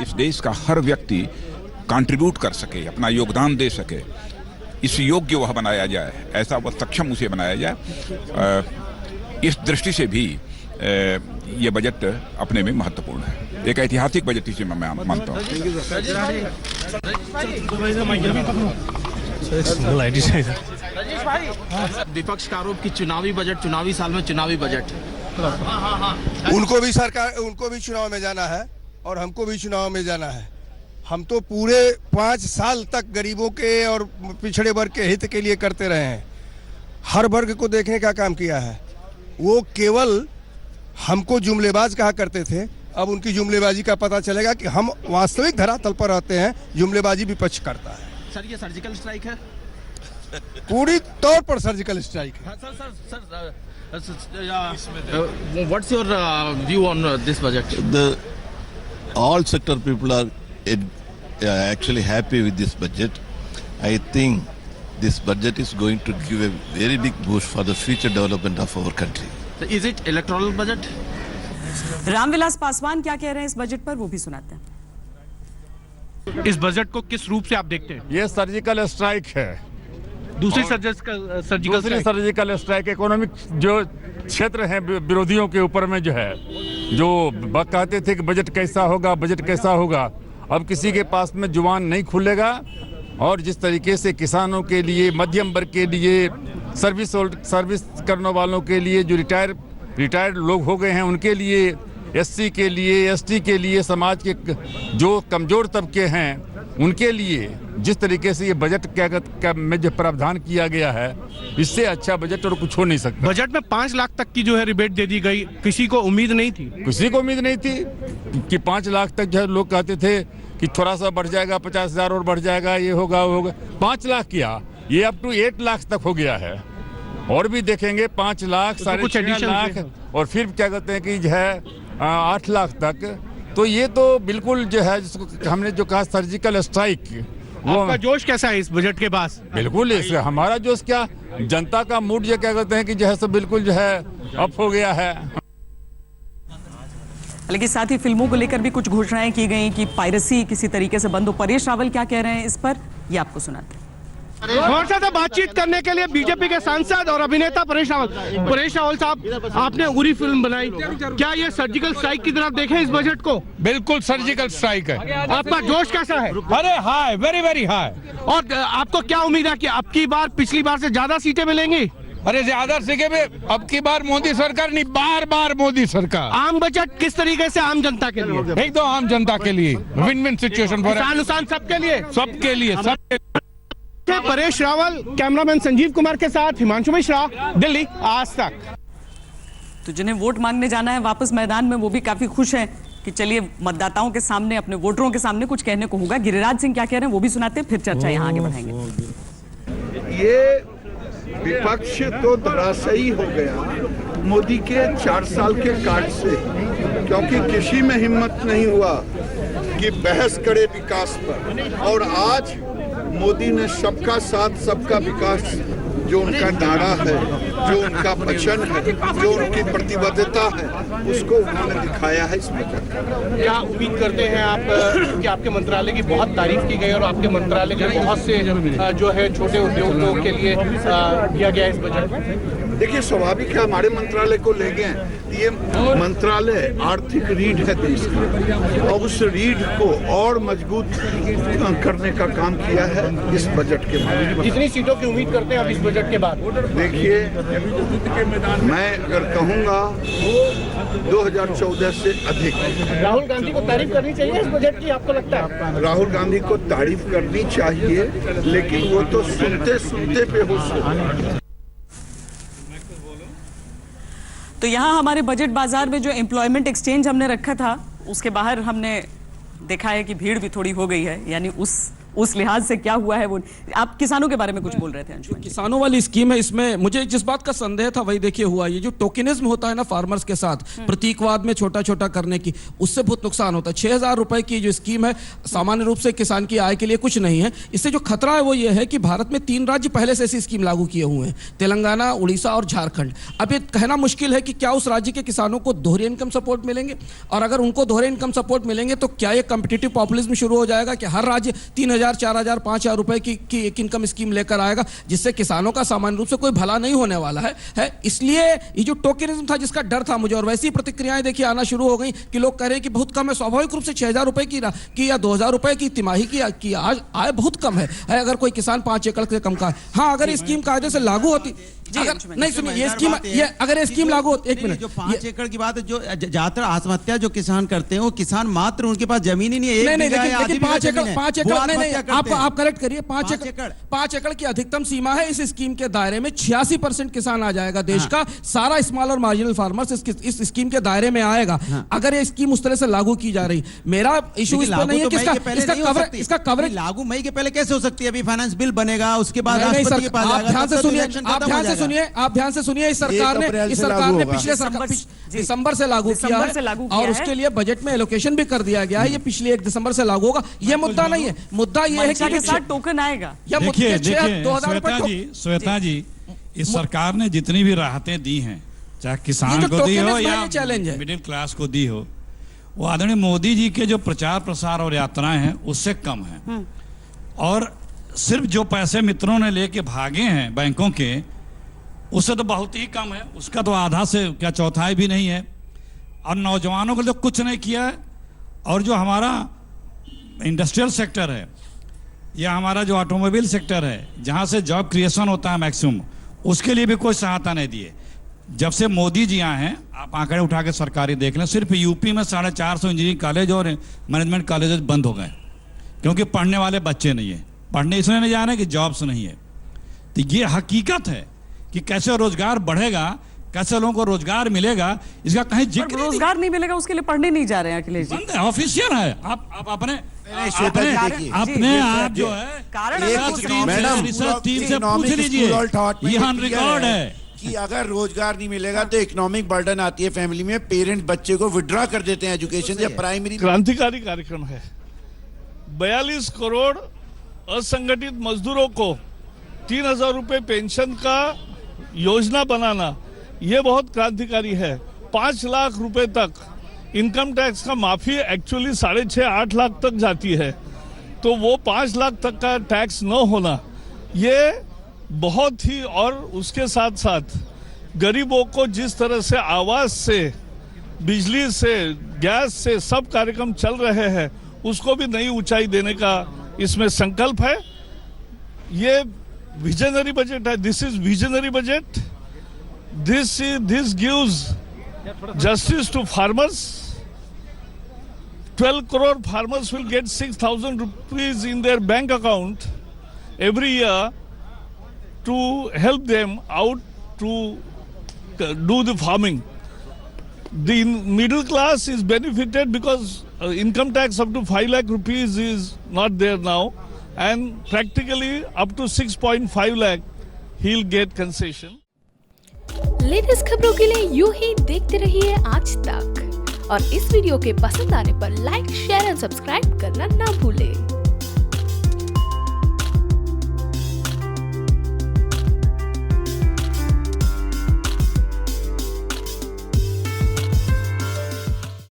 इस देश का हर व्यक्ति कंट्रीब्यूट कर सके, अपना योगदान दे सके, इस योग्य वह बनाया जाए, ऐसा वह सक्षम उसे बनाया जाए। इस दृष्टि से भी ये बजट अपने में महत्वपूर्ण है, एक ऐतिहासिक बजट इसे मैं मानता हूँ। विपक्ष का आरोप कि चुनावी साल में चुनावी बजट। उनको भी चुनाव में जाना है और हमको भी चुनाव में जाना है। हम तो पूरे 5 साल तक गरीबों के और पिछड़े वर्ग के हित के लिए करते रहे हैं, हर वर्ग को देखने का काम किया है। वो केवल हमको जुमलेबाज कहा करते थे, अब उनकी जुमलेबाजी का पता चलेगा कि हम वास्तविक धरातल पर रहते हैं, जुमलेबाजी विपक्ष करता है। सर ये सर्जिकल स्ट्राइक है, पूरी तौर पर सर्जिकल स्ट्राइक है। What's your view on this budget? All sector people are actually happy with this budget. I think this budget is going to give a very big boost for the future development of our country. So is it electoral budget? Ramvilas Paswan क्या कह रहे हैं इस budget पर, वो भी सुनाते हैं। इस बजट को किस रूप से आप देखते हैं? ये सर्जिकल स्ट्राइक है, दूसरी सर्जिकल स्ट्राइक। इकोनॉमिक जो क्षेत्र है विरोधियों के ऊपर में जो है, जो कहते थे कि बजट कैसा होगा, अब किसी के पास में जुबान नहीं खुलेगा। और जिस तरीके से किसानों के लिए, मध्यम वर्ग के लिए, सर्विस करने वालों के लिए, जो रिटायर्ड लोग हो गए हैं उनके लिए, एससी के लिए, एसटी के लिए, समाज के जो कमजोर तबके हैं उनके लिए जिस तरीके से ये बजट में जो प्रावधान किया गया है, इससे अच्छा बजट और कुछ हो नहीं सकता। बजट में 5 लाख तक की जो है रिबेट दे दी गई, किसी को उम्मीद नहीं थी कि 5 लाख तक जो है, लोग कहते थे कि थोड़ा सा बढ़ जाएगा, 50,000 और बढ़ जाएगा, ये होगा वो होगा। 5 लाख किया, ये अप टू 8 लाख तक हो गया है, और भी देखेंगे 5 लाख, 6.5 लाख, और फिर क्या कहते हैं कि जो है 8 लाख तक। तो ये तो बिल्कुल जो है, जिसको हमने जो कहा सर्जिकल स्ट्राइक, वो आपका जोश कैसा है इस बजट के पास? बिल्कुल हमारा जोश क्या, जनता का मूड जो क्या कहते हैं कि जो है सब बिल्कुल जो है अप हो गया है। लेकिन साथ ही फिल्मों को लेकर भी कुछ घोषणाएं की गई कि पायरेसी किसी तरीके से बंद हो। परेश रावल क्या कह रहे हैं इस पर, ये आपको सुनाते हैं। हमारे साथ बातचीत करने के लिए बीजेपी के सांसद और अभिनेता परेश रावल साहब, आपने उरी फिल्म बनाई, क्या ये सर्जिकल स्ट्राइक की तरफ देखें इस बजट को? बिल्कुल सर्जिकल स्ट्राइक है। आपका जोश कैसा है? अरे हाई, वेरी वेरी हाई। और आपको क्या उम्मीद है कि अब की बार पिछली बार से ज्यादा सीटें मिलेंगी? अरे ज्यादा सीटें में अब की बार मोदी सरकार नहीं, बार मोदी सरकार। आम बजट किस तरीके से आम जनता के लिए? एकदम आम जनता के लिए विन विन सिचुएशन फॉर सबके लिए। परेश रावल, कैमरामैन संजीव कुमार के साथ हिमांशु मिश्रा, दिल्ली, आज तक। तो जिन्हें वोट मांगने जाना है वापस मैदान में, वो भी काफी खुश हैं कि चलिए मतदाताओं के सामने, अपने वोटरों के सामने कुछ कहने को होगा। गिरिराज सिंह क्या कह रहे हैं वो भी सुनाते हैं, फिर चर्चा यहाँ आगे बढ़ाएंगे। ये विपक्ष तो धराशायी हो गया मोदी के 4 साल के काट से, क्योंकि किसी में हिम्मत नहीं हुआ कि बहस करे विकास पर। और आज मोदी ने सबका साथ सबका विकास, जो उनका नारा है, जो उनका वचन है, जो उनकी प्रतिबद्धता है, उसको उन्होंने दिखाया है इस बजट। क्या उम्मीद करते हैं आप कि आपके मंत्रालय की बहुत तारीफ की गई और आपके मंत्रालय के बहुत से जो है छोटे उद्योगों के लिए दिया गया इस बजट में? देखिए, स्वाभाविक है, हमारे मंत्रालय को ले गए। ये मंत्रालय आर्थिक रीढ़ है देश की, और उस रीढ़ को और मजबूत करने का काम किया है इस बजट के माध्यम। कितनी सीटों की उम्मीद करते हैं आप इस बजट के बाद? देखिए, मैं अगर कहूँगा 2014 से अधिक। राहुल गांधी को तारीफ करनी चाहिए इस बजट की, आपको लगता है? राहुल गांधी को तारीफ करनी चाहिए, लेकिन वो तो सुनते बेहोश हो। तो यहाँ हमारे बजट बाजार में जो एम्प्लॉयमेंट एक्सचेंज हमने रखा था, उसके बाहर हमने देखा है कि भीड़ भी थोड़ी हो गई है, यानी उस उस लिहाज से क्या हुआ है वो। आप किसानों के बारे में कुछ बोल रहे थे अंशुमन जी। किसानों वाली स्कीम है, इसमें मुझे जिस बात का संदेह था वही देखिए हुआ। ये जो टोकनिज्म होता है ना फार्मर्स के साथ, प्रतीकवाद में छोटा छोटा करने की, उससे बहुत नुकसान होता है। 6,000 रुपए की जो स्कीम है सामान्य रूप से किसान की आय के लिए कुछ नहीं है। इससे जो खतरा है वो ये है कि भारत में 3 राज्य पहले से ऐसी स्कीम लागू किए हुए हैं, तेलंगाना, उड़ीसा और झारखंड। अब ये कहना मुश्किल है कि क्या उस राज्य के किसानों को दोहरे इनकम सपोर्ट मिलेंगे, और अगर उनको दोहरे इनकम सपोर्ट मिलेंगे तो क्या ये कॉम्पिटिटिव पॉपुलिज्म शुरू हो जाएगा कि हर राज्य 3,000, 4,000, 5,000 रुपए की एक इनकम स्कीम लेकर आएगा, जिससे किसानों का सामान्य रूप से कोई भला नहीं होने वाला है। इसलिए ये जो टोकनिज्म था जिसका डर था मुझे, और वैसी प्रतिक्रियाएं देखिए आना शुरू हो गई कि लोग कह रहे हैं कि बहुत कम है। स्वाभाविक रूप से 6,000 रुपए की या 2,000 रुपए की तिमाही की आज आय बहुत कम है अगर कोई किसान 5 एकड़ से कम का है। हाँ, अगर ये स्कीम कायदे से लागू होती, नहीं सुनिए, ये स्कीम अगर ये स्कीम लागू होती, एक मिनट, जो 5 एकड़ की बात है, जो ज्यादातर आत्महत्या जो किसान करते हैं वो किसान मात्र उनके पास जमीन ही नहीं है, नहीं, लेकिन 5 एकड़ नहीं, आप करेक्ट करिए, 5 एकड़ की अधिकतम सीमा है। इस स्कीम के दायरे में 86% किसान आ जाएगा देश का, सारा स्मॉल और मार्जिनल फार्मर्स इस स्कीम के दायरे में आएगा अगर ये स्कीम उस तरह से लागू की जा रही। मेरा इशू इस पर नहीं है कि इसका कवरेज लागू मई के पहले कैसे हो सकती है? अभी फाइनेंस बिल बनेगा, उसके बाद आप ध्यान से सुनिए, इस सरकार ने पिछले दिसंबर से लागू किया है और उसके लिए बजट में एलोकेशन भी कर दिया गया है। ये पिछले 1 दिसंबर से लागू होगा। ये मुद्दा नहीं है, मुद्दा ये है कि साथ टोकन आएगा। देखिए श्वेता जी, इस सरकार ने जितनी भी राहतें दी हैं, चाहे किसान को दी हो या मिडिल क्लास को दी हो, वो आदरणीय मोदी जी के जो प्रचार प्रसार और यात्राएं हैं उससे कम है। और सिर्फ जो पैसे मित्रों ने लेके भागे हैं बैंकों के, उससे तो बहुत ही कम है, उसका तो आधा से क्या चौथाई भी नहीं है। और नौजवानों को तो कुछ नहीं किया है। और जो हमारा इंडस्ट्रियल सेक्टर है या हमारा जो ऑटोमोबाइल सेक्टर है, जहां से जॉब क्रिएशन होता है मैक्सिमम, उसके लिए भी कोई सहायता नहीं दी है। जब से मोदी जी आए हैं, आप आंकड़े उठा के सरकारी देख लें, सिर्फ यूपी में 450 इंजीनियरिंग कॉलेज और मैनेजमेंट कॉलेज बंद हो गए क्योंकि पढ़ने वाले बच्चे नहीं है। पढ़ने इसलिए नहीं जा रहे कि जॉब्स नहीं है। तो ये हकीकत है कि कैसे रोजगार बढ़ेगा, कैसे लोगों को रोजगार मिलेगा, इसका कहीं जिक्र रोजगार नहीं मिलेगा उसके लिए पढ़ने नहीं जा रहे हैं अखिलेश जी। बंद है, ऑफिशियल है। आप अपने आप जो है रिसर्च टीम से पूछ लीजिए, ये ऑन रिकॉर्ड है कि अगर रोजगार नहीं मिलेगा तो इकोनॉमिक बर्डन आती है फैमिली में, पेरेंट बच्चे को विड्रॉ कर देते हैं एजुकेशन या प्राइमरी। क्रांतिकारी कार्यक्रम है। 42 करोड़ असंगठित मजदूरों को 3,000 रुपए पेंशन का योजना बनाना, यह बहुत क्रांतिकारी है। 5 लाख रुपए तक इनकम टैक्स का माफी एक्चुअली 6.5-8 लाख तक जाती है, तो वो 5 लाख तक का टैक्स न होना, ये बहुत ही, और उसके साथ साथ गरीबों को जिस तरह से आवास से, बिजली से, गैस से सब कार्यक्रम चल रहे हैं, उसको भी नई ऊंचाई देने का इसमें संकल्प है। ये विजनरी बजट है। This is visionary budget. This gives justice to farmers. 12 crore farmers will get 6,000 rupees in their bank account every year to help them out to do the farming. The middle class is benefited because income tax up to 5 lakh rupees is not there now, and practically up to 6.5 lakh he'll get concession. Latest खबरों के लिए यूं ही देखते रहिए आज तक, और इस वीडियो के पसंद आने पर लाइक, शेयर एंड सब्सक्राइब करना ना भूलें।